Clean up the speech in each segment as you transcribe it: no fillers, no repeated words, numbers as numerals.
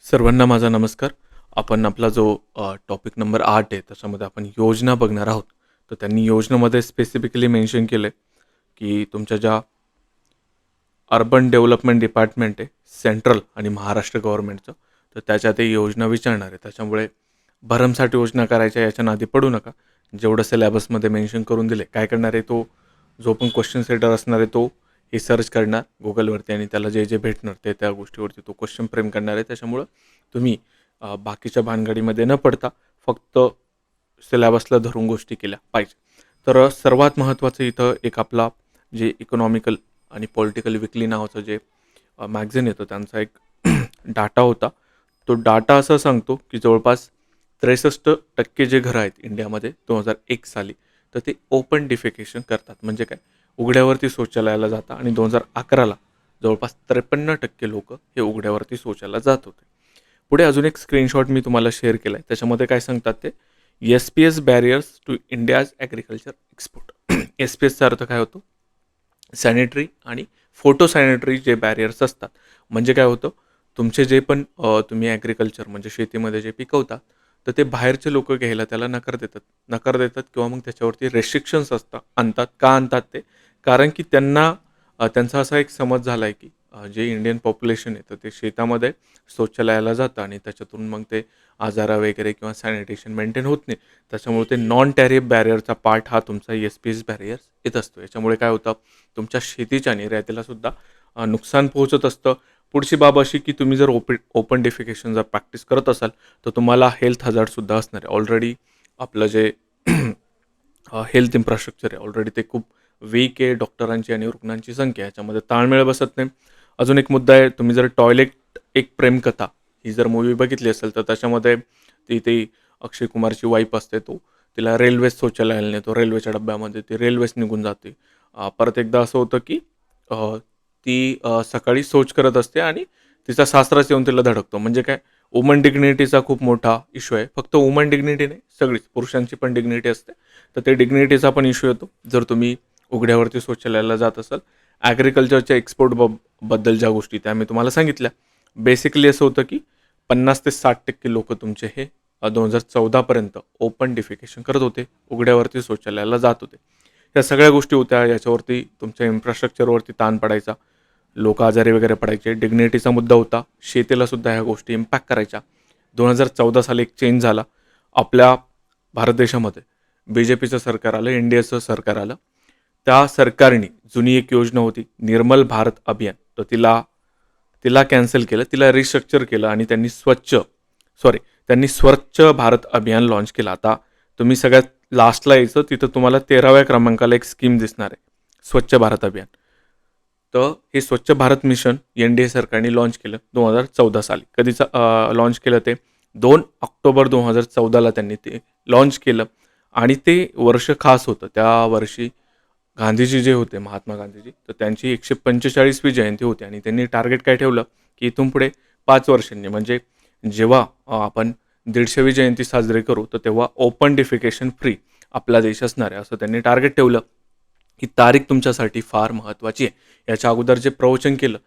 सर्वांना माझा नमस्कार. आपण आपला जो टॉपिक नंबर 8 आहे, त्याच्यामध्ये आपण योजना बघणार आहोत. तर त्यांनी योजनेमध्ये स्पेसिफिकली मेन्शन केलं आहे, की तुमच्या ज्या अर्बन डेव्हलपमेंट डिपार्टमेंट आहे, सेंट्रल आणि महाराष्ट्र गव्हर्नमेंटचं, तर त्याच्यात ते योजना विचारणार आहे. त्याच्यामुळे भरमसाठ योजना करायच्या याच्या नादी पडू नका. जेवढं सिलेबसमध्ये मेन्शन करून दिले, काय करणार आहे तो जो पण क्वेश्चन सेटर असणार आहे तो हे सर्च करणार गुगलवरती आणि त्याला जे जे भेटणार ते त्या गोष्टीवरती तो क्वेश्चन फ्रेम करणार आहे. त्याच्यामुळं तुम्ही बाकीच्या भानगडीमध्ये न पडता फक्त सिलेबसला धरून गोष्टी केल्या पाहिजे. तर सर्वात महत्त्वाचं इथं एक आपला जे इकॉनॉमिकल आणि पॉलिटिकल विकली नावाचं जे मॅगझिन येतं त्यांचा एक डाटा होता. तो डाटा असं सांगतो की जवळपास 63% जे घरं आहेत इंडियामध्ये 2001 साली, तर ते ओपन डिफेकेशन करतात. म्हणजे काय, उघड्यावरती शौचालयाला जातात आणि 2011ला जवळपास 53% लोक हे उघड्यावरती शौचालयाला जात होते. पुढे अजून एक स्क्रीनशॉट मी तुम्हाला शेअर केला आहे. त्याच्यामध्ये काय सांगतात ते SPS barriers to India's agriculture export. SPS चा अर्थ काय होतो? सॅनिटरी आणि फोटो सॅनिटरी जे बॅरियर्स असतात. म्हणजे काय होतं, तुमचे जे पण तुम्ही ॲग्रिकल्चर म्हणजे शेतीमध्ये जे पिकवतात, तर ते बाहेरचे लोकं घ्यायला त्याला नकार देतात किंवा मग त्याच्यावरती रेस्ट्रिक्शन्स असतात आणतात. का आणतात ते? कारण की त्यांना त्यांचा असा एक समज झाला आहे की जे इंडियन पॉप्युलेशन आहे तर ते शेतामध्ये शौचालयाला जातं आणि त्याच्यातून मग ते आजारा वगैरे किंवा सॅनिटेशन मेंटेन होत नाही. त्याच्यामुळे ते नॉन टॅरिफ बॅरियरचा पार्ट हा तुमचा SPS बॅरियर्स येत असतो. याच्यामुळे काय होतं, तुमच्या शेतीच्या निर्यातीला सुद्धा नुकसान पोहोचत असतं. पुढची बाब अशी की तुम्ही जर ओपन डेफिकेशन जर प्रॅक्टिस करत असाल तर तुम्हाला हेल्थ हजार्डसुद्धा असणार आहे. ऑलरेडी आपलं जे हेल्थ इन्फ्रास्ट्रक्चर आहे ऑलरेडी ते खूप वीक आहे. डॉक्टरांची आणि रुग्णांची संख्या याच्यामध्ये ताळमेळ बसत नाही. अजून एक मुद्दा आहे, तुम्ही जर टॉयलेट एक प्रेमकथा ही जर मूव्ही बघितली असेल तर त्याच्यामध्ये ती अक्षय कुमारची वाईफ असते, तिला रेल्वे शौचालयाला नेतो. रेल्वेच्या डब्यामध्ये ती रेल्वेच निघून जाते. परत एकदा असं होतं की ती सकाळी शौच करत असते आणि तिचा सासराच येऊन तिला धडकतो. म्हणजे काय, वुमन डिग्निटीचा खूप मोठा इश्यू आहे. फक्त वुमन डिग्निटी नाही, सगळीच पुरुषांची पण डिग्निटी असते. तर ते डिग्निटीचा पण इश्यू येतो जर तुम्ही उघड्यावरती शौचालयाला जात असाल. ॲग्रिकल्चरच्या एक्सपोर्ट बद्दल ज्या गोष्टी त्या मी तुम्हाला सांगितल्या. बेसिकली असं होतं की 50 ते 60% लोक तुमचे हे 2014पर्यंत ओपन डिफिकेशन करत होते, उघड्यावरती शौचालयाला जात होते. या सगळ्या गोष्टी होत्या. याच्यावरती तुमच्या इन्फ्रास्ट्रक्चरवरती ताण पडायचा, लोक आजारी वगैरे पडायचे. डिग्निटीचा मुद्दा होता, शेतीला सुद्धा ह्या गोष्टी इम्पॅक्ट करायच्या. 2014 साली एक चेंज झाला आपल्या भारत देशामध्ये. BJPचं सरकार आलं, NDAचं सरकार आलं. त्या सरकारने जुनी एक योजना होती निर्मल भारत अभियान, तर तिला कॅन्सल केलं, तिला रिस्ट्रक्चर केलं आणि त्यांनी स्वच्छ भारत अभियान लॉन्च केलं. आता तुम्ही सगळ्यात लास्टला यायचं, तिथं तुम्हाला 13व्या क्रमांकाला एक स्कीम दिसणार आहे, स्वच्छ भारत अभियान. तर हे स्वच्छ भारत मिशन NDA सरकारने लॉन्च केलं 2014 साली. कधीचं लॉन्च केलं ते 2 ऑक्टोबर 2014ला त्यांनी ते लॉन्च केलं. आणि ते वर्ष खास होतं. त्या वर्षी गांधीजी जे होते, महात्मा गांधीजी, तर त्यांची 145वी जयंती होती आणि त्यांनी टार्गेट काय ठेवलं की इथून पुढे 5 वर्षांनी म्हणजे जेव्हा आपण 150वी जयंती साजरी करू तर तेव्हा ओपन डिफिकेशन फ्री आपला देश असणार आहे, असं त्यांनी टार्गेट ठेवलं. ही तारीख तुमच्यासाठी फार महत्त्वाची आहे. याच्या अगोदर जे प्रवचन केलं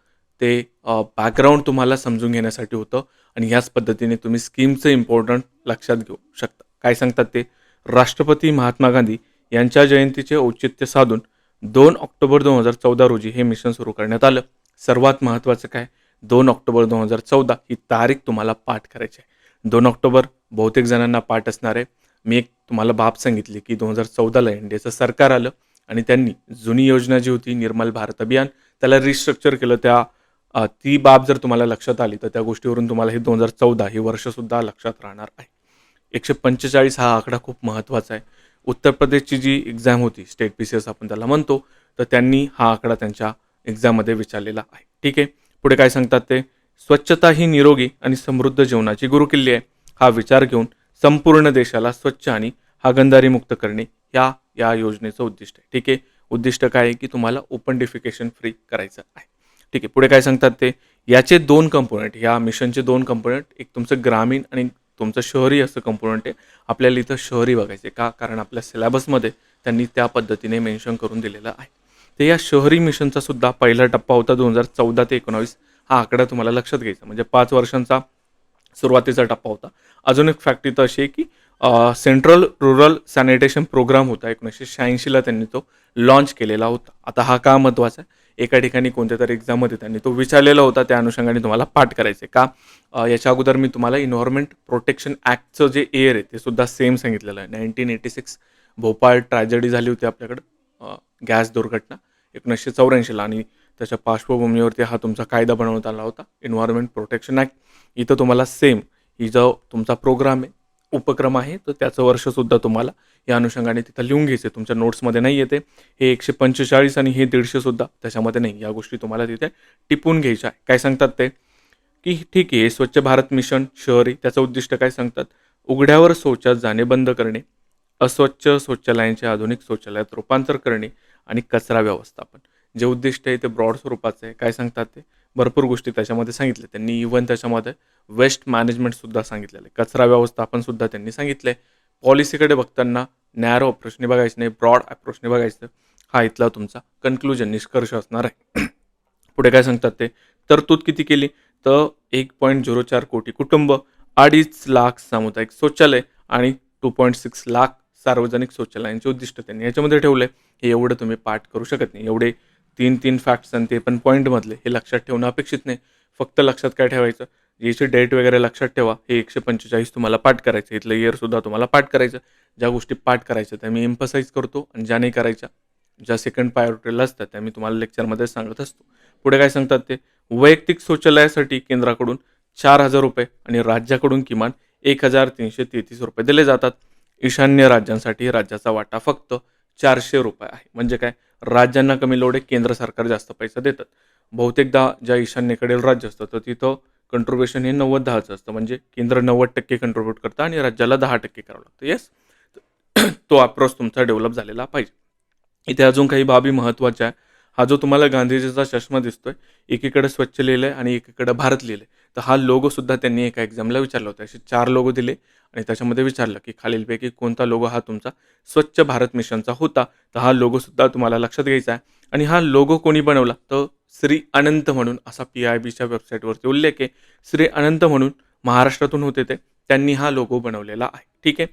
ते बॅकग्राऊंड तुम्हाला समजून घेण्यासाठी होतं आणि ह्याच पद्धतीने तुम्ही स्कीमचं इम्पॉर्टंट लक्षात घेऊ शकता. काय सांगतात ते, राष्ट्रपती महात्मा गांधी यांच्या जयंतीचे औचित्य साधून 2 ऑक्टोबर 2014 रोजी हे मिशन सुरू करण्यात आलं. सर्वात महत्त्वाचं काय, 2 ऑक्टोबर 2014 ही तारीख तुम्हाला पाठ करायची आहे. 2 ऑक्टोबर बहुतेक जणांना पाठ असणार आहे. मी एक तुम्हाला बाब सांगितली की 2014ला NDAचं सरकार आलं आणि त्यांनी जुनी योजना जी होती निर्मल भारत अभियान त्याला रिस्ट्रक्चर केलं. ती बाब जर तुम्हाला लक्षात आली तर त्या गोष्टीवरून तुम्हाला हे 2014 हे वर्षसुद्धा लक्षात राहणार आहे. 145 हा आकडा खूप महत्त्वाचा आहे. उत्तर प्रदेशची जी एक्झाम होती, स्टेट PCS आपण त्याला म्हणतो, तर त्यांनी हा आकडा त्यांच्या एक्झाममध्ये विचारलेला आहे. ठीक आहे, पुढे काय सांगतात ते, स्वच्छता ही निरोगी आणि समृद्ध जीवनाची गुरुकिल्ली आहे. हा विचार घेऊन संपूर्ण देशाला स्वच्छ आणि हागणदारीमुक्त करणे या योजनेचं उद्दिष्ट आहे. ठीक आहे, उद्दिष्ट काय आहे की तुम्हाला ओपन डिफिकेशन फ्री करायचं आहे. ठीक आहे, पुढे काय सांगतात ते, याचे 2 कंपोनंट, या मिशनचे 2 कंपोनंट, एक तुमचं ग्रामीण आणि तुमचं शहरी असं कंपोनंट आहे. आपल्याला इथं शहरी बघायचे का, कारण आपल्या सिलेबसमध्ये त्यांनी त्या पद्धतीने मेन्शन करून दिलेलं आहे. तर या शहरी मिशनचा सुद्धा पहिला टप्पा होता 2014 ते 19. हा आकडा तुम्हाला लक्षात घ्यायचा, म्हणजे 5 वर्षांचा सुरुवातीचा टप्पा होता. अजून एक फॅक्ट इथं अशी आहे की सेंट्रल रुरल सॅनिटेशन प्रोग्राम होता 1986ला त्यांनी तो लॉन्च केलेला होता. आता हा का महत्त्वाचा आहे? एका ठिकाणी कोणत्यातरी एक्झाममध्ये त्यांनी तो विचारलेला होता. त्या अनुषंगाने तुम्हाला पाठ करायचं आहे का? याच्या अगोदर मी तुम्हाला एन्व्हायर्नमेंट प्रोटेक्शन ॲक्टचं जे एअर आहे ते सुद्धा सेम सांगितलेलं आहे. 1986 भोपाळ ट्रॅजेडी झाली होती आपल्याकडं, गॅस दुर्घटना 1984ला, आणि त्याच्या पार्श्वभूमीवरती हा तुमचा कायदा बनवण्यात आला होता, एन्व्हायर्नमेंट प्रोटेक्शन ॲक्ट. इथं तुम्हाला सेम ही जो तुमचा प्रोग्राम आहे, उपक्रम आहे, तर त्याचं वर्षसुद्धा तुम्हाला या अनुषंगाने तिथं लिहून घ्यायचं आहे. तुमच्या नोट्समध्ये नाही येते. हे 145 आणि हे 150 सुद्धा त्याच्यामध्ये नाही. या गोष्टी तुम्हाला तिथे टिपून घ्यायच्या आहे. काय सांगतात ते? की ठीक आहे, स्वच्छ भारत मिशन शहरी त्याचं उद्दिष्ट काय सांगतात? उघड्यावर शौचास जाणे बंद करणे, अस्वच्छ शौचालयांचे आधुनिक शौचालयात रूपांतर करणे आणि कचरा व्यवस्थापन. जे उद्दिष्ट आहे ते ब्रॉड स्वरूपाचं आहे. काय सांगतात ते? भरपूर गोष्टी त्याच्यामध्ये सांगितल्या त्यांनी. इव्हन त्याच्यामध्ये वेस्ट मॅनेजमेंटसुद्धा सांगितलेलं आहे. कचरा व्यवस्थापनसुद्धा त्यांनी सांगितलं आहे. पॉलिसीकडे बघताना नॅरो अप्रोचने बघायचं नाही, ब्रॉड अप्रोचने बघायचं. हा इथला तुमचा कन्क्लुजन, निष्कर्ष असणार आहे. पुढे काय सांगतात ते? तरतूद किती केली? तर 1.04 कोटी कुटुंब, 2.5 लाख सामुदायिक शौचालय आणि 2.6 लाख सार्वजनिक शौचालयांचे उद्दिष्ट त्यांनी याच्यामध्ये ठेवलं आहे. हे एवढं तुम्ही पाठ करू शकत नाही. एवढे 3 फॅक्ट्स आणि ते पण पॉईंटमधले हे लक्षात ठेवणं अपेक्षित नाही. फक्त लक्षात काय ठेवायचं? याची डेट वगैरे लक्षात ठेवा. हे 145 तुम्हाला पाठ करायचं. इथलं इयरसुद्धा तुम्हाला पाठ करायचं. ज्या गोष्टी पाठ करायच्या त्या मी एम्फसाईज करतो आणि ज्या नाही करायच्या, ज्या सेकंड प्रायोरिटीला असतात त्या मी तुम्हाला लेक्चरमध्ये सांगत असतो. पुढे काय सांगतात ते? वैयक्तिक शौचालयासाठी केंद्राकडून 4,000 रुपये आणि राज्याकडून किमान 1,333 रुपये दिले जातात. ईशान्य राज्यांसाठी राज्याचा वाटा फक्त 400 रुपये आहे. म्हणजे काय? राज्यांना कमी लोड आहे, केंद्र सरकार जास्त पैसा देतात. बहुतेकदा ज्या ईशान्येकडील राज्य असतं तर तिथं कंट्रिब्युशन हे 90-10चं असतं. म्हणजे केंद्र 90% कंट्रीब्यूट करतं आणि राज्याला 10% करावं लागतं. येस, तो अप्रोच तुमचा डेव्हलप झालेला पाहिजे. इथे अजून काही बाबी महत्त्वाच्या आहे. हा जो तुम्हाला गांधीजीचा चष्मा दिसतोय, एकीकडे स्वच्छ लिहिलं आहे आणि एकीकडे भारत लिहिलं आहे. तर हा लोगोसुद्धा त्यांनी एका एक्झामला विचारला होता. असे 4 लोगो दिले आणि त्याच्यामध्ये विचारलं की खालीलपैकी कोणता लोगो हा तुमचा स्वच्छ भारत मिशनचा होता. तर हा लोगोसुद्धा तुम्हाला लक्षात घ्यायचा आहे. आणि हा लोगो कोणी बनवला? तर श्री अनंत म्हणून असा PIBच्या वेबसाईटवरती उल्लेख आहे. श्री अनंत म्हणून महाराष्ट्रातून होते ते. त्यांनी हा लोगो बनवलेला आहे. ठीक आहे.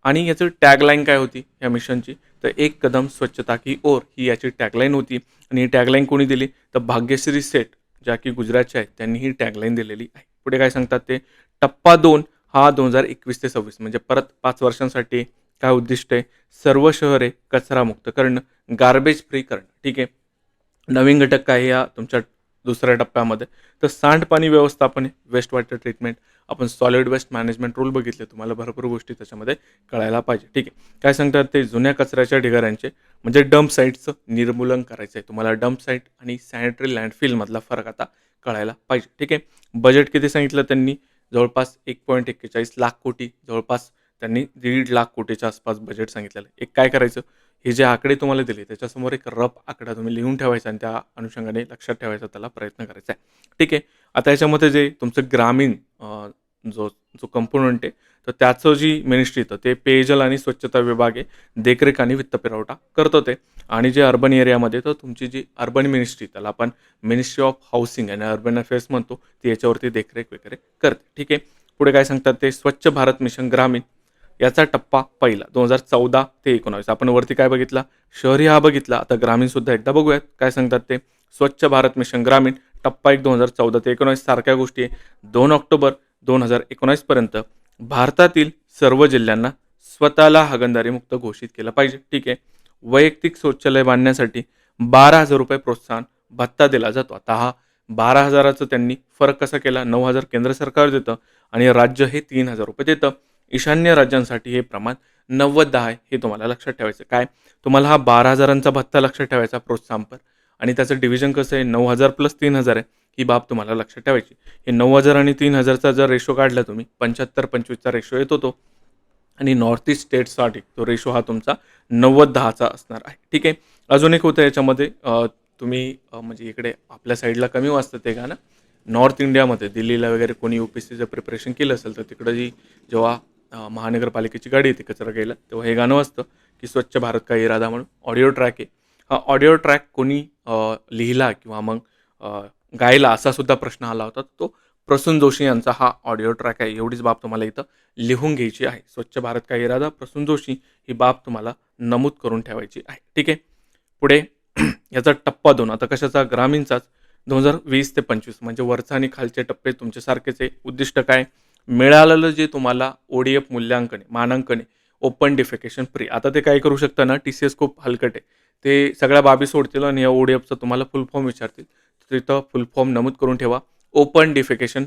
आणि याचं टॅगलाईन काय होती या मिशनची? तर एक कदम स्वच्छता की ओर ही याची टॅगलाईन होती. आणि ही टॅगलाईन कोणी दिली? तर भाग्यश्री सेठ, ज्या की गुजरातच्या आहेत, त्यांनी ही टॅगलाईन दिलेली आहे. पुढे काय सांगतात ते? टप्पा 2 हा 2021 ते 26 म्हणजे परत 5 वर्षांसाठी काय उद्दिष्ट आहे? सर्व शहरे कचरामुक्त करणं, गार्बेज फ्री करणं. ठीक आहे. नवीन घटक काय आहे या तुमच्या दुसऱ्या टप्प्यामध्ये? तर सांडपाणी व्यवस्थापन आहे, वेस्ट वॉटर ट्रीटमेंट. आपण सॉलिड वेस्ट मॅनेजमेंट रूल बघितले. तुम्हाला भरपूर गोष्टी त्याच्यामध्ये कळायला पाहिजे. ठीक आहे. काय सांगतात ते? जुन्या कचऱ्याच्या ढिगाऱ्यांचे म्हणजे डंप साईटचं निर्मूलन करायचं आहे. तुम्हाला डंप साईट आणि सॅनिटरी लँडफिलमधला फरक आता कळायला पाहिजे. ठीक आहे. बजेट किती सांगितलं त्यांनी? जवळपास 1.41 लाख कोटी, जवळपास त्यांनी 1.5 लाख कोटीच्या आसपास बजेट सांगितलेलं आहे. एक काय करायचं? हे जे आकडे तुम्हाला दिले त्याच्यासमोर एक रफ आकडा तुम्ही लिहून ठेवायचा आणि त्या अनुषंगाने लक्षात ठेवायचा, त्याला प्रयत्न करायचा आहे. ठीक आहे. आता याच्यामध्ये जे तुमचं ग्रामीण जो जो कंपोनंट आहे, तर त्याचं जी मिनिस्ट्री तर ते पेयजल आणि स्वच्छता विभाग आहे, देखरेख आणि वित्तपुरवठा करतं ते. आणि जे अर्बन एरियामध्ये तर तुमची जी अर्बन मिनिस्ट्री, त्याला आपण मिनिस्ट्री ऑफ हाऊसिंग आणि अर्बन अफेअर्स म्हणतो, ती याच्यावरती देखरेख वगैरे करते. ठीक आहे. पुढे काय सांगतात ते? स्वच्छ भारत मिशन ग्रामीण याचा टप्पा पहिला 2014 ते 19. आपण वरती काय बघितला? शहरी हा बघितला. आता ग्रामीणसुद्धा एकदा बघूयात. काय सांगतात ते? स्वच्छ भारत मिशन ग्रामीण टप्पा 1 2014 ते 19 सारख्या गोष्टी आहे. 2 ऑक्टोबर 2019 पर्यंत भारतातील सर्व जिल्ह्यांना स्वतःला हागणदारी मुक्त घोषित केलं पाहिजे. ठीक आहे. वैयक्तिक शौचालय बांधण्यासाठी 12,000 रुपये प्रोत्साहन भत्ता दिला जातो. आता हा 12,000चा त्यांनी फरक कसा केला? 9,000 केंद्र सरकार देतं आणि राज्य हे 3,000 रुपये देतं. ईशान्य राज्यांसाठी हे प्रमाण 90-10 आहे. हे तुम्हाला लक्षात ठेवायचं. काय? तुम्हाला हा 12,000चा भत्ता लक्षात ठेवायचा प्रोत्साहनपर, आणि त्याचं डिव्हिजन कसं आहे? 9,000 प्लस 3,000 आहे. ही बाब तुम्हाला लक्षात ठेवायची. हे 9,000 आणि 3,000चा जर रेशो काढला तुम्ही, 75-25चा रेशो येतो तो. आणि नॉर्थ ईस्ट स्टेटसाठी तो रेशो हा तुमचा 90-10चा असणार आहे. ठीक आहे. अजून एक होतं याच्यामध्ये, तुम्ही म्हणजे इकडे आपल्या साईडला कमी वाजतं ते गाणं. नॉर्थ इंडियामध्ये दिल्लीला वगैरे कोणी UPSCचं प्रिपरेशन केलं असेल तर तिकडं जी जेव्हा महानगरपालिकेची गाडी येते कचरा घ्यायला, तेव्हा हे गाणं वाजतं की स्वच्छ भारत का इरादा म्हणून. ऑडिओ ट्रॅक आहे. हा ऑडिओ ट्रॅक कोणी लिहिला किंवा मग गायला असा सुद्धा प्रश्न आला होता. तो प्रसून जोशी यांचा हा ऑडिओ ट्रॅक आहे. एवढीच बाब तुम्हाला इथं लिहून घ्यायची आहे. स्वच्छ भारत का इरादा प्रसून जोशी ही बाब तुम्हाला नमूद करून ठेवायची आहे. ठीक आहे. पुढे याचा टप्पा 2 आता कशाचा? ग्रामीणचाच. 2020 ते 25 म्हणजे वरचा आणि खालचे टप्पे तुमचे सारखेच आहे. उद्दिष्ट काय? मिळालेलं जे तुम्हाला ओडीएफ मूल्यांकन आहे, मानांकन आहे, ओपन डिफेकेशन फ्री. आता ते काय करू शकतं ना, टी-सी-एस खूप हलकट आहे. ते सगळ्या बाबी सोडतील आणि या ओडीएफचा तुम्हाला फुल फॉर्म विचारतील. तिथं फुल फॉर्म नमूद करून ठेवा. ओपन डिफेकेशन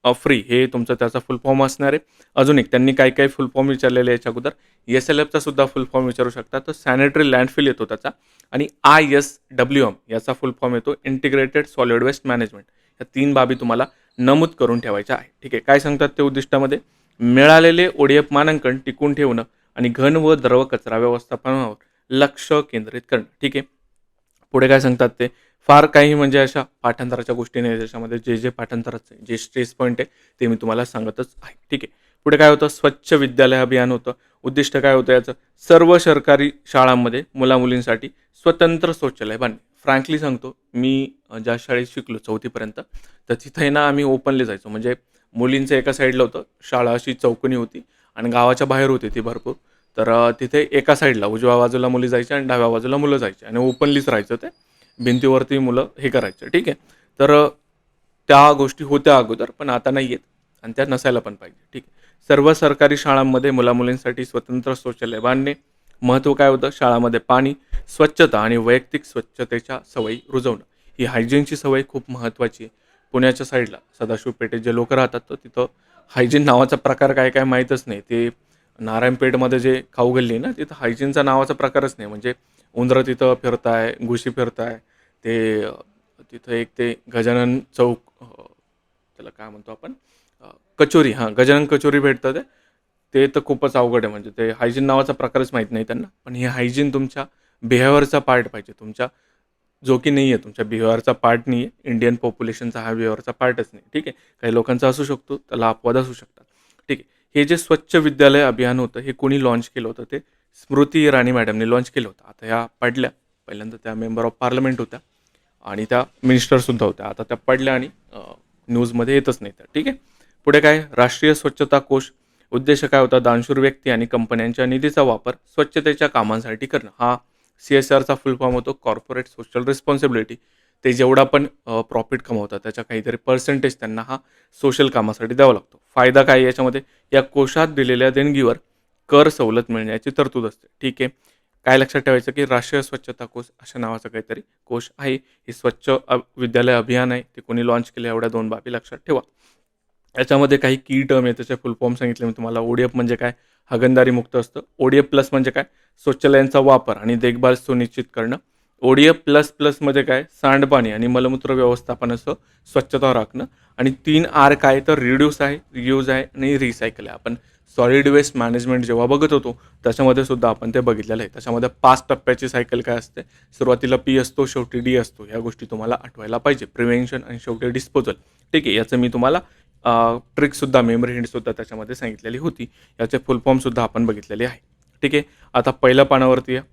फ्री हे तुमचं त्याचा फुल फॉर्म असणार आहे. अजून एक त्यांनी काय फुल फॉर्म विचारलेले याच्या अगोदर एस-एल-एफचा सुद्धा फुल फॉर्म विचारू शकता. तर सॅनिटरी लँडफिल येतो त्याचा आणि ISWM याचा फुल फॉर्म येतो इंटिग्रेटेड सॉलिड वेस्ट मॅनेजमेंट. या 3 बाबी तुम्हाला नमूद करून ठेवायच्या आहे. ठीक आहे. काय सांगतात ते उद्दिष्टामध्ये? मिळालेले ओडीएफ मानांकन टिकून ठेवणं आणि घन व द्रव कचरा व्यवस्थापनावर लक्ष केंद्रित करणं. ठीक आहे. पुढे काय सांगतात ते? फार काही म्हणजे अशा पाठांतराच्या गोष्टी नाही त्याच्यामध्ये. जे पाठांतराचं आहे, जे स्ट्रेस पॉईंट आहे ते मी तुम्हाला सांगतच आहे. ठीक आहे. पुढे काय होतं? स्वच्छ विद्यालय अभियान होतं. उद्दिष्ट काय होतं याचं? सर्व सरकारी शाळांमध्ये मुला-मुलींसाठी स्वतंत्र शौचालय बांधणे. फ्रँकली सांगतो, मी ज्या शाळेत शिकलो 4थी पर्यंत, तर तिथे ना आम्ही ओपनली जायचो. म्हणजे मुलींचं एका साईडला होतं, शाळा अशी चौकोनी होती आणि गावाच्या बाहेर होती ती भरपूर. तर तिथे एका साईडला उजव्या बाजूला मुली जायच्या आणि डाव्या बाजूला मुलं जायची आणि ओपनलीच राहायचं ते. भिंतीवरती मुलं हे करायचं. ठीक आहे. तर त्या गोष्टी होत्या अगोदर, पण आता नाही आहेत आणि त्या नसायला पण पाहिजे. ठीक आहे. सर्व सरकारी शाळांमध्ये मुला-मुलींसाठी स्वतंत्र शौचालय बांधणे. महत्त्व काय होतं? शाळामध्ये पाणी, स्वच्छता आणि वैयक्तिक स्वच्छतेच्या सवयी रुजवणं. ही हायजीनची सवय खूप महत्त्वाची आहे. पुण्याच्या साईडला सदाशिव पेठेत जे लोकं राहतात, तर तिथं हायजीन नावाचा प्रकार काय माहीतच नाही. ते नारायणपेठमध्ये जे खाऊ गल्ली आहे ना, तिथं हायजीनचा नावाचा प्रकारच नाही. म्हणजे उंदरं तिथं फिरताय, घुशी फिरताय. ते तिथं एक ते गजानन चौक त्याला काय म्हणतो आपण? कचोरी गजानन कचोरी भेटतं ते. ते तर खूपच अवघड आहे. म्हणजे ते हायजीन नावाचा प्रकारच माहीत नाही त्यांना. पण हे हायजीन तुमच्या बिहेवियरचा पार्ट पाहिजे. तुमच्या जो की नाही आहे, तुमच्या बिहेवियरचा पार्ट नाही आहे. इंडियन पॉप्युलेशनचा हा बिहेवियरचा पार्टच नाही. ठीक आहे. काही लोकांचा असू शकतो, त्याला अपवाद असू शकतात. ठीक आहे. हे जे स्वच्छ विद्यालय अभियान होतं, हे कोणी लॉन्च केलं होतं? ते स्मृती इराणी मॅडमने लॉन्च केलं होतं. आता ह्या पडल्या. पहिल्यांदा त्या मेंबर ऑफ पार्लमेंट होत्या आणि त्या मिनिस्टरसुद्धा होत्या. आता त्या पडल्या आणि न्यूजमध्ये येतच नाही त्या. ठीक आहे. पुढे काय? राष्ट्रीय स्वच्छता कोष. उद्देश काय होता? दानशूर व्यक्ती आणि कंपन्यांच्या निधीचा वापर स्वच्छतेच्या कामांसाठी करणं. हा CSRचा फुल फॉर्म होतो कॉर्पोरेट सोशल रिस्पॉन्सिबिलिटी. ते जेवढा पण प्रॉफिट कमवतात त्याच्या काहीतरी पर्सेंटेज त्यांना हा सोशल कामासाठी द्यावा लागतो. फायदा काय याच्यामध्ये? या कोशात दिलेल्या देणगीवर कर सवलत मिळण्याची तरतूद असते. ठीक आहे. काय लक्षात ठेवायचं की राष्ट्रीय स्वच्छता कोष अशा नावाचा काहीतरी कोष आहे. हे स्वच्छ विद्यालय अभियान आहे. ते कोणी लॉन्च केलं? एवढ्या 2 बाबी लक्षात ठेवा. याच्यामध्ये काही की टर्म आहे त्याचे फुल फॉर्म सांगितले मी तुम्हाला. ODF म्हणजे काय? हागणदारी मुक्त असतं. ODF प्लस म्हणजे काय? शौचालयांचा वापर आणि देखभाल सुनिश्चित करणं. ODF प्लस प्लसमध्ये काय? सांडपाणी आणि मलमूत्र व्यवस्थापनासह स्वच्छता राखणं. आणि 3 R काय? तर रिड्यूस आहे, रियूज आहे आणि रिसायकल आहे. आपण सॉलिड वेस्ट मॅनेजमेंट जेव्हा बघत होतो त्याच्यामध्ये सुद्धा आपण ते बघितलेलं आहे. त्याच्यामध्ये 5 टप्प्याची सायकल काय असते? सुरुवातीला P असतो, शेवटी D असतो. ह्या गोष्टी तुम्हाला आठवायला पाहिजे. प्रिव्हेन्शन आणि शेवटी डिस्पोजल. ठीक आहे. याचं मी तुम्हाला ट्रिकसुद्धा मेमरी हिंटसुद्धा त्याच्यामध्ये सांगितलेली होती. याचे फुल फॉर्मसुद्धा आपण बघितलेले आहे. ठीक आहे. आता पहिल्या पानावरती आहे.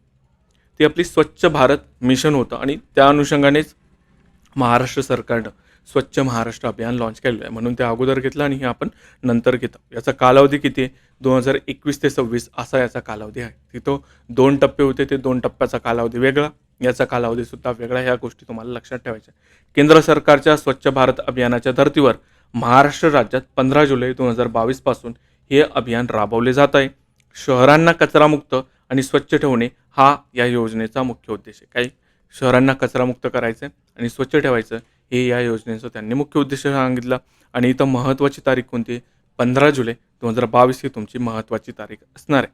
ती आपली स्वच्छ भारत मिशन होतं आणि त्या अनुषंगानेच महाराष्ट्र सरकारनं स्वच्छ महाराष्ट्र अभियान लॉन्च केलेलं आहे. म्हणून ते अगोदर घेतलं आणि हे आपण नंतर घेतो. याचा कालावधी किती आहे? 2021 ते 26 असा याचा कालावधी आहे. तिथं 2 टप्पे होते. ते 2 टप्प्याचा कालावधी वेगळा, याचा कालावधीसुद्धा वेगळा. ह्या गोष्टी तुम्हाला लक्षात ठेवायच्या. केंद्र सरकारच्या स्वच्छ भारत अभियानाच्या धर्तीवर महाराष्ट्र राज्यात 15 जुलै 2022 पासून हे अभियान राबवले जात आहे. शहरांना कचरामुक्त आणि स्वच्छ ठेवणे हा या योजनेचा मुख्य उद्देश आहे. काही शहरांना कचरामुक्त करायचं आणि स्वच्छ ठेवायचं हे या योजनेचं त्यांनी मुख्य उद्देश सांगितलं. आणि इथं महत्त्वाची तारीख कोणती आहे? 15 जुलै 2022 ही तुमची महत्त्वाची तारीख असणार आहे.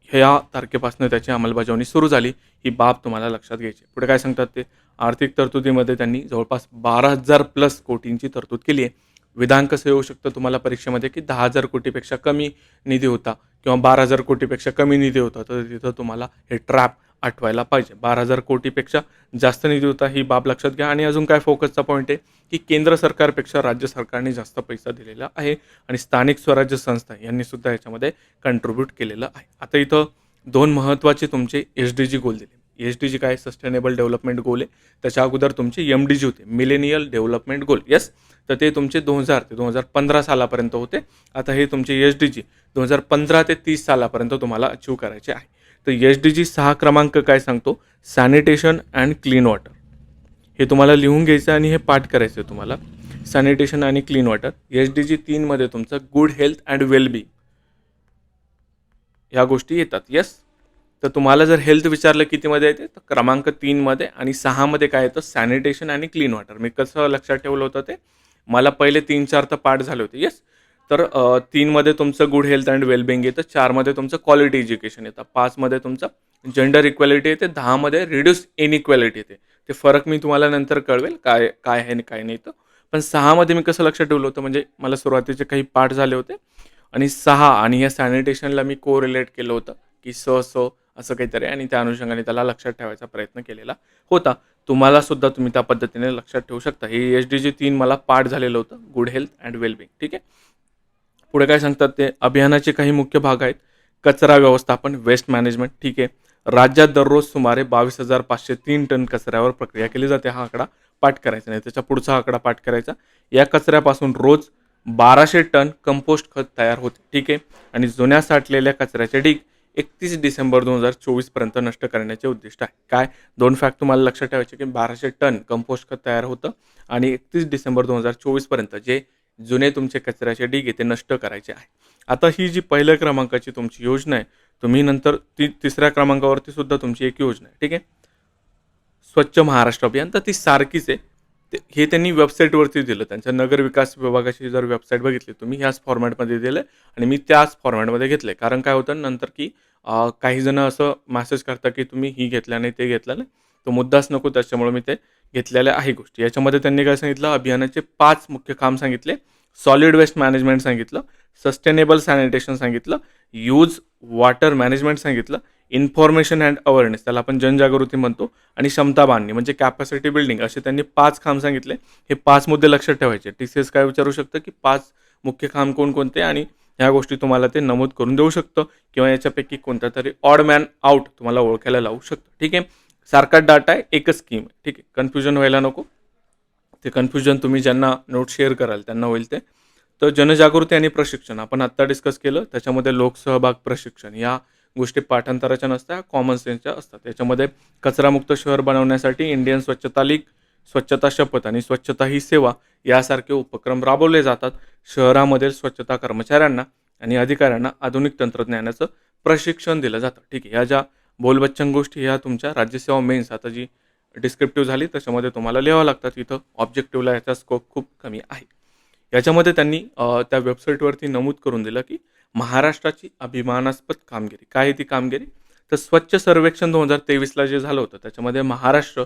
ह्या तारखेपासून त्याची अंमलबजावणी सुरू झाली. ही बाब तुम्हाला लक्षात घ्यायची. पुढे काय सांगतात ते? आर्थिक तरतुदीमध्ये त्यांनी जवळपास 12,000 प्लस कोटींची तरतूद केली आहे. विधान कसं येऊ शकतं तुम्हाला परीक्षेमध्ये की 10,000 कोटीपेक्षा कमी निधी होता किंवा 12,000 कोटीपेक्षा कमी निधी होता. तर तिथं तुम्हाला हे ट्रॅप आठवायला पाहिजे. 12,000 कोटीपेक्षा जास्त निधी होता ही बाब लक्षात घ्या. आणि अजून काय फोकसचा पॉईंट आहे की केंद्र सरकारपेक्षा राज्य सरकारने जास्त पैसा दिलेला आहे आणि स्थानिक स्वराज्य संस्था यांनी सुद्धा याच्यामध्ये कंट्रीब्यूट केलेलं आहे. आता इथं 2 महत्त्वाचे तुमचे SDG गोल दिले. SDG काय सस्टेनेबल डेव्हलपमेंट गोल आहे. त्याच्या अगोदर तुमचे MDG होते, मिलेनियल डेव्हलपमेंट गोल. येस, तर ते तुमचे 2000 ते 2015 सालापर्यंत होते. आता हे तुमचे SDG 2015 ते 30 सालापर्यंत तुम्हाला अचीव करायचे आहे. तर SDG 6 क्रमांक काय सांगतो, सॅनिटेशन अँड क्लीन वॉटर. हे तुम्हाला लिहून घ्यायचं आणि हे पाठ करायचं आहे तुम्हाला. सॅनिटेशन आणि क्लीन वॉटर. SDG 3 मध्ये तुमचं गुड हेल्थ अँड वेलबिंग ह्या गोष्टी येतात. येस, तर तुम्हाला जर हेल्थ विचारलं कितीमध्ये येते, तर क्रमांक 3मध्ये आणि 6मध्ये काय येतं, सॅनिटेशन आणि क्लीन वॉटर. मी कसं लक्षात ठेवलं होतं ते, मला पहिले 3-4 तर पाठ झाले होते. येस, तर 3मध्ये तुमचं गुड हेल्थ अँड वेलबिंग येतं, 4मध्ये तुमचं क्वालिटी एज्युकेशन येतं, 5मध्ये तुमचं जेंडर इक्वॅलिटी येते, 10मध्ये रिड्यूस इनइक्वॅलिटी येते. ते फरक मी तुम्हाला नंतर कळवेल काय काय आहे आणि काय नाही. तर पण 6मध्ये मी कसं लक्षात ठेवलं होतं, म्हणजे मला सुरुवातीचे काही पाठ झाले होते आणि 6 आणि या सॅनिटेशनला मी कोरिलेट केलं होतं की स असं काहीतरी, आणि त्या अनुषंगाने त्याला लक्षात ठेवायचा प्रयत्न केलेला होता. तुम्हाला सुद्धा तुम्ही त्या पद्धतीने लक्षात ठेवू शकता. हे SDG 3 मला पाठ झालेलं होतं, गुड हेल्थ अँड वेलबिंग. ठीक आहे. पुढे काय सांगतात ते, अभियानाचे काही मुख्य भाग आहेत. कचरा व्यवस्थापन, वेस्ट मॅनेजमेंट. ठीक आहे. राज्यात दररोज सुमारे 22,503 टन कचऱ्यावर प्रक्रिया केली जाते. हा आकडा पाठ करायचा नाही, त्याच्या पुढचा आकडा पाठ करायचा. या कचऱ्यापासून रोज 1200 टन कंपोस्ट खत तयार होते. ठीक आहे. आणि जुन्या साठलेल्या कचऱ्याचे ढीग 31 डिसेंबर 2024 पर्यंत नष्ट करण्याचे उद्दिष्ट आहे. काय, 2 फॅक्ट तुम्हाला लक्षात ठेवायचे की 1200 टन कंपोस्ट खत तयार होतं आणि 31 डिसेंबर 2024 पर्यंत जे जुने तुमचे कचऱ्याचे ढीग आहे ते नष्ट करायचे आहे. आता ही जी पहिल्या क्रमांकाची तुमची योजना आहे, तुम्ही नंतर तिसऱ्या क्रमांकावरती सुद्धा तुमची एक योजना आहे. ठीक आहे, स्वच्छ महाराष्ट्र अभियान. तर ती सारखीच आहे. हे त्यांनी वेबसाईटवरती दिलं. त्यांच्या नगर विकास विभागाची जर वेबसाईट बघितली तुम्ही, ह्याच फॉर्मॅटमध्ये दिलं आणि मी त्याच फॉर्मॅटमध्ये घेतलं. कारण काय होतं नंतर की काही जण असं मेसेज करतात की तुम्ही ही घेतलं नाही, ते घेतलं नाही. तो मुद्दाच नको, त्याच्यामुळे मी ते घेतलेल्या आहे गोष्टी. याच्यामध्ये त्यांनी काय सांगितलं, अभियानाचे 5 मुख्य काम सांगितले. सॉलिड वेस्ट मॅनेजमेंट सांगितलं, सस्टेनेबल सॅनिटेशन सांगितलं, यूज वॉटर मॅनेजमेंट सांगितलं, इन्फॉर्मेशन अँड अवेअरनेस, त्याला आपण जनजागृती म्हणतो, आणि क्षमता बांधणी म्हणजे कॅपॅसिटी बिल्डिंग, असे त्यांनी 5 काम सांगितले. हे 5 मुद्दे लक्षात ठेवायचे. TCS काय विचारू शकतं की 5 मुख्य काम कोणकोणते, आणि ह्या गोष्टी तुम्हाला ते नमूद करून देऊ शकतं किंवा याच्यापैकी कोणता तरी ऑड मॅन आउट तुम्हाला ओळखायला लावू शकतं. ठीक आहे, सारखाच डाटा आहे, एकच स्कीम आहे. ठीक आहे, कन्फ्युजन व्हायला नको. ते कन्फ्युजन तुम्ही ज्यांना नोट शेअर कराल त्यांना होईल ते. तर जनजागृती आणि प्रशिक्षण आपण आत्ता डिस्कस केलं. त्याच्यामध्ये लोकसहभाग प्रशिक्षण या गोष्टी पाठांतराच्या नसत्या, कॉमन सेन्सच्या असतात. याच्यामध्ये कचरामुक्त शहर बनवण्यासाठी इंडियन स्वच्छता लीग, स्वच्छता शपथ आणि स्वच्छता ही सेवा यासारखे उपक्रम राबवले जातात. शहरामधील स्वच्छता कर्मचाऱ्यांना आणि अधिकाऱ्यांना आधुनिक तंत्रज्ञानाचं प्रशिक्षण दिलं जातं. ठीक आहे, ह्या ज्या बोलबच्चन गोष्टी ह्या तुमच्या राज्यसेवा मेन्स आता जी डिस्क्रिप्टिव्ह झाली त्याच्यामध्ये तुम्हाला लिहावं लागतात. इथं ऑब्जेक्टिव्हला याचा स्कोप खूप कमी आहे. याच्यामध्ये त्यांनी त्या वेबसाईटवरती नमूद करून दिलं की महाराष्ट्राची अभिमानास्पद कामगिरी. काय आहे ती कामगिरी? तर स्वच्छ सर्वेक्षण 2023ला जे झालं होतं त्याच्यामध्ये महाराष्ट्र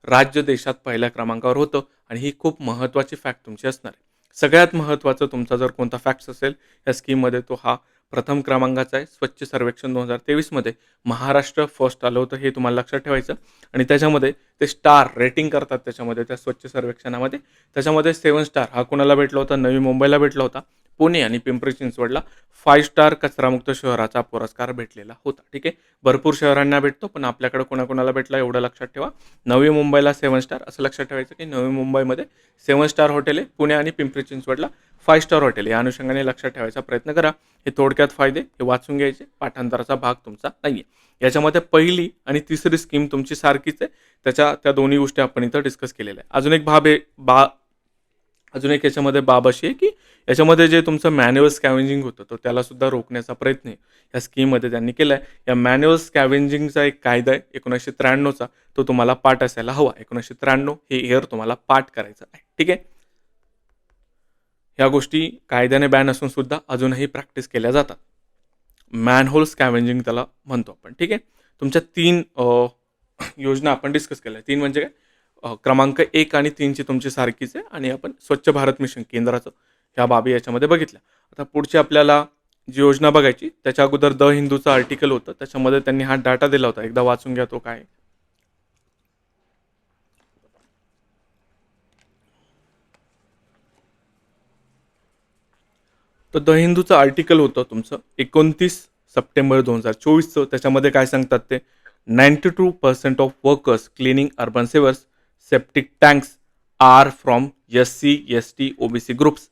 राज्य देशात पहिल्या क्रमांकावर होतं, आणि ही खूप महत्त्वाची फॅक्ट तुमची असणार आहे. सगळ्यात महत्त्वाचं तुमचा जर कोणता फॅक्ट्स असेल या स्कीममध्ये तो हा प्रथम क्रमांकाचा आहे. स्वच्छ सर्वेक्षण 2023मध्ये महाराष्ट्र फर्स्ट आलं होतं, हे तुम्हाला लक्षात ठेवायचं. आणि त्याच्यामध्ये ते स्टार रेटिंग करतात त्याच्यामध्ये त्या स्वच्छ सर्वेक्षणामध्ये. त्याच्यामध्ये 7 स्टार हा कोणाला भेटला होता? नवी मुंबईला भेटला होता. पुणे आणि पिंपरी चिंचवडला 5 स्टार कचरामुक्त शहराचा पुरस्कार भेटलेला होता. ठीक आहे, भरपूर शहरांना भेटतो, पण आपल्याकडे कोणाकोणाला भेटला एवढं लक्षात ठेवा. नवी मुंबईला 7 स्टार, असं लक्षात ठेवायचं की नवी मुंबईमध्ये 7 स्टार हॉटेल आहे, पुणे आणि पिंपरी चिंचवडला 5 स्टार हॉटेल. या अनुषंगाने लक्षात ठेवायचा प्रयत्न करा. हे थोडक्यात फायदे हे वाचून घ्यायचे, पाठांतराचा भाग तुमचा नाही आहे. याच्यामध्ये पहिली आणि तिसरी स्कीम तुमची सारखीच आहे. त्या दोन्ही गोष्टी आपण इथं डिस्कस केलेल्या आहे. अजून एक याच्यामध्ये बाब अशी आहे की याच्यामध्ये जे तुमचं मॅन्युअल स्कॅव्हेंजिंग होतं तर त्याला सुद्धा रोखण्याचा प्रयत्न या स्कीममध्ये त्यांनी केला आहे. या मॅन्युअल स्कॅव्हेंजिंगचा एक कायदा आहे 1993चा, तो तुम्हाला पाठ असायला हवा. 1993 हे इयर तुम्हाला पाठ करायचं आहे. ठीक आहे, ह्या गोष्टी कायद्याने बॅन असून सुद्धा अजूनही प्रॅक्टिस केल्या जातात. मॅनहोल स्कॅव्हेंजिंग त्याला म्हणतो आपण. ठीक आहे, तुमच्या 3 योजना आपण डिस्कस केल्या. 3 म्हणजे काय, क्रमांक 1 आणि 3ची तुमची सारखीच आहे, आणि आपण स्वच्छ भारत मिशन केंद्राचं ह्या बाबी याच्यामध्ये बघितल्या. आता पुढची आपल्याला जी योजना बघायची त्याच्या अगोदर द हिंदूचं आर्टिकल होतं, त्याच्यामध्ये त्यांनी हा डाटा दिला होता. एकदा वाचून घ्या तो काय आहे. तर द हिंदूचं आर्टिकल होतं तुमचं 29 सप्टेंबर 2024चं. त्याच्यामध्ये काय सांगतात ते, 92% of workers cleaning urban sewers septic tanks are from SC, ST, OBC groups.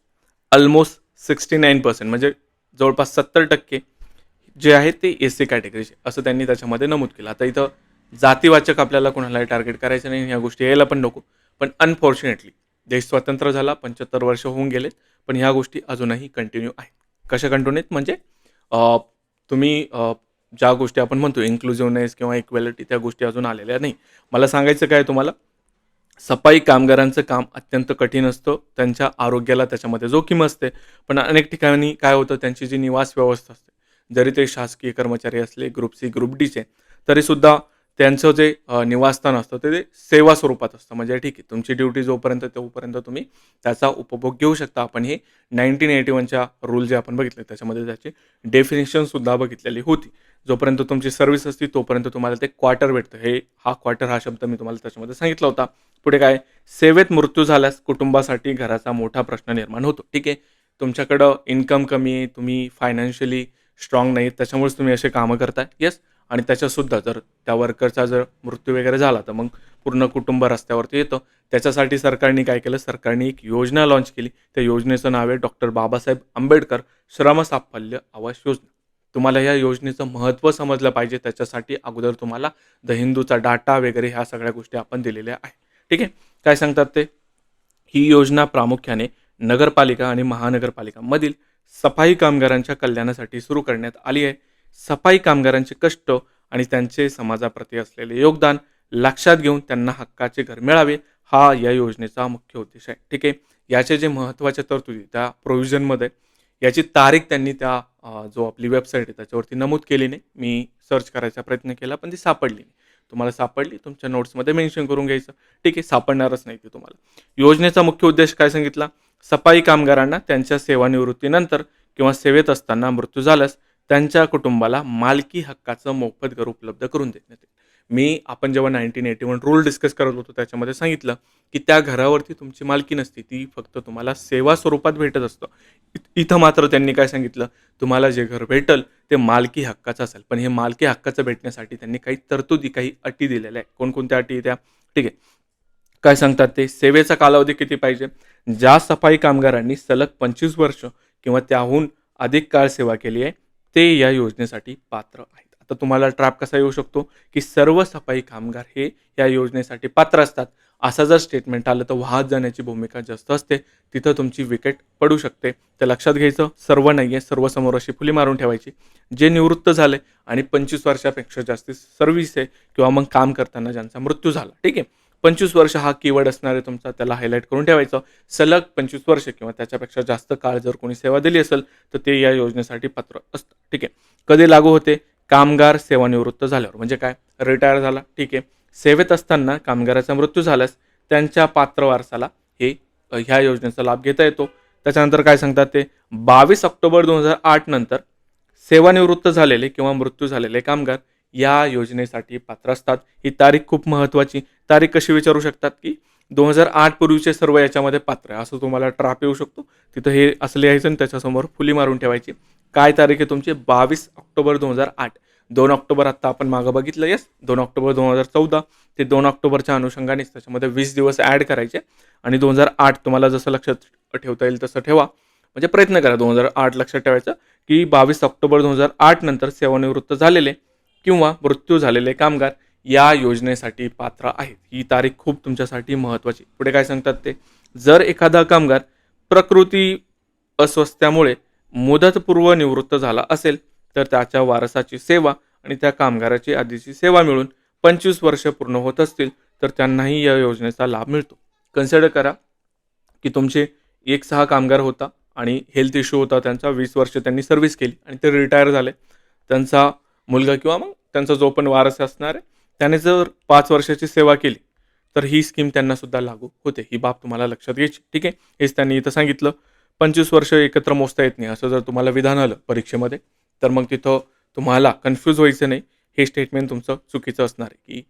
Almost 69% म्हणजे जवळपास 70% जे आहेत ते SC कॅटेगरीचे, असं त्यांनी त्याच्यामध्ये नमूद केलं. आता इथं जातीवाचक आपल्याला कोणालाही टार्गेट करायचं नाही, ह्या गोष्टी यायला पण नको. पण अनफॉर्च्युनेटली देश स्वतंत्र झाला, 75 वर्ष होऊन गेलेत, पण ह्या गोष्टी अजूनही कंटिन्यू आहेत. कशा कंटिन्यू आहेत म्हणजे तुम्ही ज्या गोष्टी आपण म्हणतो इन्क्लुझिव्हनेस किंवा इक्वॅलिटी, त्या गोष्टी अजून आलेल्या नाही. मला सांगायचं काय तुम्हाला, सफाई कामगारांचं काम अत्यंत कठीण असतं. त्यांच्या आरोग्याला त्याच्यामध्ये जोखीम असते. पण अनेक ठिकाणी काय होतं, त्यांची जी निवास व्यवस्था असते, जरी ते शासकीय कर्मचारी असले ग्रुप सी ग्रुप डीचे, तरीसुद्धा त्यांचं जे निवासस्थान असतं ते सेवा स्वरूपात असतं. म्हणजे ठीक आहे, तुमची ड्युटी जोपर्यंत तोपर्यंत तुम्ही त्याचा उपभोग घेऊ शकता. आपण हे 1981च्या रूल जे आपण बघितले त्याच्यामध्ये त्याची डेफिनेशनसुद्धा बघितलेली होती. जोपर्यंत तुमची सर्व्हिस असते तोपर्यंत तुम्हाला ते क्वार्टर भेटतं. क्वार्टर हा शब्द मी तुम्हाला त्याच्यामध्ये सांगितला होता. पुढे काय, सेवेत मृत्यू झाल्यास कुटुंबासाठी घराचा मोठा प्रश्न निर्माण होतो. ठीक आहे, तुमच्याकडं इन्कम कमी आहे, तुम्ही फायनान्शियली स्ट्रॉंग नाही, त्याच्यामुळेच तुम्ही असे कामं करताय. येस, आणि त्याच्यासुद्धा जर त्या वर्करचा जर मृत्यू वगैरे झाला तर मग पूर्ण कुटुंब रस्त्यावरती येतं. त्याच्यासाठी सरकारने काय केलं, सरकारने एक योजना लॉन्च केली. त्या योजनेचं नाव आहे डॉक्टर बाबासाहेब आंबेडकर श्रम साफल्य आवास योजना. तुम्हाला या योजनेचं महत्त्व समजलं पाहिजे, त्याच्यासाठी अगोदर तुम्हाला द हिंदूचा डाटा वगैरे ह्या सगळ्या गोष्टी आपण दिलेल्या आहे. ठीक आहे, काय सांगतात ते, ही योजना प्रामुख्याने नगरपालिका आणि महानगरपालिकांमधील सफाई कामगारांच्या कल्याणासाठी सुरू करण्यात आली आहे. सफाई कामगारांचे कष्ट आणि त्यांचे समाजाप्रती असलेले योगदान लक्षात घेऊन त्यांना हक्काचे घर मिळावे, हा या योजनेचा मुख्य उद्देश आहे. ठीक आहे, याचे जे महत्त्वाच्या तरतुदी त्या प्रोव्हिजनमध्ये, याची तारीख त्यांनी त्या जो आपली वेबसाईट आहे त्याच्यावरती नमूद केली नाही. मी सर्च करायचा प्रयत्न केला पण ती सापडली नाही. तुम्हाला सापडली तुमच्या नोट्समध्ये मेन्शन करून घ्यायचं. ठीक आहे, सापडणारच नाही ती तुम्हाला. योजनेचा मुख्य उद्देश काय सांगितला, सफाई कामगारांना त्यांच्या सेवानिवृत्तीनंतर किंवा सेवेत असताना मृत्यू झाल्यास त्यांच्या कुटुंबाला मालकी हक्काचं मोफत घर उपलब्ध करून देण्यात येईल. आपण जेव्हा 1981 रूल डिस्कस करत होतो त्याच्यामध्ये सांगितलं की त्या घरावरती तुमची मालकी नसते, ती फक्त तुम्हाला सेवा स्वरूपात भेटत असतं. इथं मात्र त्यांनी काय सांगितलं, तुम्हाला जे घर भेटल ते मालकी हक्काचं असेल. पण हे मालकी हक्काचं भेटण्यासाठी त्यांनी काही तरतुदी, काही अटी दिलेल्या आहेत. कोणकोणत्या अटी त्या, ठीक आहे, काय सांगतात ते, सेवेचा कालावधी किती पाहिजे, ज्या सफाई कामगारांनी सलग 25 वर्ष किंवा त्याहून अधिक काळ सेवा केली आहे ते या योजनेसाठी पात्र आहेत. आता तुम्हाला ट्रॅप कसा येऊ शकतो की सर्व सफाई कामगार हे या योजनेसाठी पात्र असतात, असं जर स्टेटमेंट आलं तर वाहत जाण्याची भूमिका जास्त असते, तिथं तुमची विकेट पडू शकते. ते लक्षात घ्यायचं. सर्व नाही आहे, सर्व समोर अशी फुली मारून ठेवायची. जे निवृत्त झाले आणि 25 वर्षापेक्षा जास्त सर्व्हिस आहे किंवा मग काम करताना ज्यांचा मृत्यू झाला, ठीक आहे, 25 वर्ष हा कीवर्ड असणार आहे तुमचा, त्याला हायलाईट करून ठेवायचं. सलग 25 वर्ष किंवा त्याच्यापेक्षा जास्त काळ जर कोणी सेवा दिली असेल तर ते या योजनेसाठी पात्र असतं. ठीक आहे, कधी लागू होते, कामगार सेवानिवृत्त झाल्यावर. म्हणजे काय, रिटायर झाला, ठीक आहे, सेवेत असताना कामगाराचा मृत्यू झाल्यास त्यांच्या पात्र वारसाला ह्या योजनेचा लाभ घेता येतो. त्याच्यानंतर काय सांगतात ते, 22 ऑक्टोबर 2008 नंतर सेवानिवृत्त झालेले किंवा मृत्यू झालेले कामगार या योजनेसाठी पात्र असतात. ही तारीख खूप महत्त्वाची. तारीख कशी विचारू शकतात की 2008 पूर्वीचे सर्व याच्यामध्ये पात्र आहे, असं तुम्हाला ट्रॅप येऊ शकतो. तिथं हे असं लिहायचं आणि त्याच्यासमोर फुली मारून ठेवायची. काय तारीख आहे तुमची, 22 ऑक्टोबर 2008. 2 ऑक्टोबर आत्ता आपण मागं बघितलं, येस, 2 ऑक्टोबर 2014 ते 2 ऑक्टोबरच्या अनुषंगानेच त्याच्यामध्ये 20 दिवस ॲड करायचे आणि 2008 तुम्हाला जसं लक्षात ठेवता येईल तसं ठेवा. म्हणजे प्रयत्न करा 2008 लक्षात ठेवायचं की 22 ऑक्टोबर 2008 नंतर सेवानिवृत्त झालेले किंवा मृत्यू झालेले कामगार या योजनेसाठी पात्र आहेत. ही तारीख खूप तुमच्यासाठी महत्त्वाची. पुढे काय सांगतात ते, जर एखादा कामगार प्रकृती अस्वस्थ्यामुळे मुदतपूर्व निवृत्त झाला असेल तर त्याच्या वारसाची सेवा आणि त्या कामगाराची आधीची सेवा मिळून 25 वर्ष पूर्ण होत असतील तर त्यांनाही या योजनेचा लाभ मिळतो. कन्सिडर करा की तुमचे 1-6 कामगार होता आणि हेल्थ इश्यू होता त्यांचा, 20 वर्ष त्यांनी सर्व्हिस केली आणि ते रिटायर झाले. त्यांचा मुलगा किंवा मग त्यांचा जो पण वारस असणार आहे त्याने जर 5 वर्षाची सेवा केली तर ही स्कीम त्यांना सुद्धा लागू होते. ही बाब तुम्हाला लक्षात घ्यायची. ठीक आहे, हेच त्यांनी इथं सांगितलं. 25 वर्ष एकत्र मोजता येत नाही असं जर तुम्हाला विधान आलं परीक्षेमध्ये तर मग तिथं तुम्हाला कन्फ्यूज व्हायचं नाही. हे स्टेटमेंट तुमचं चुकीचं असणार आहे की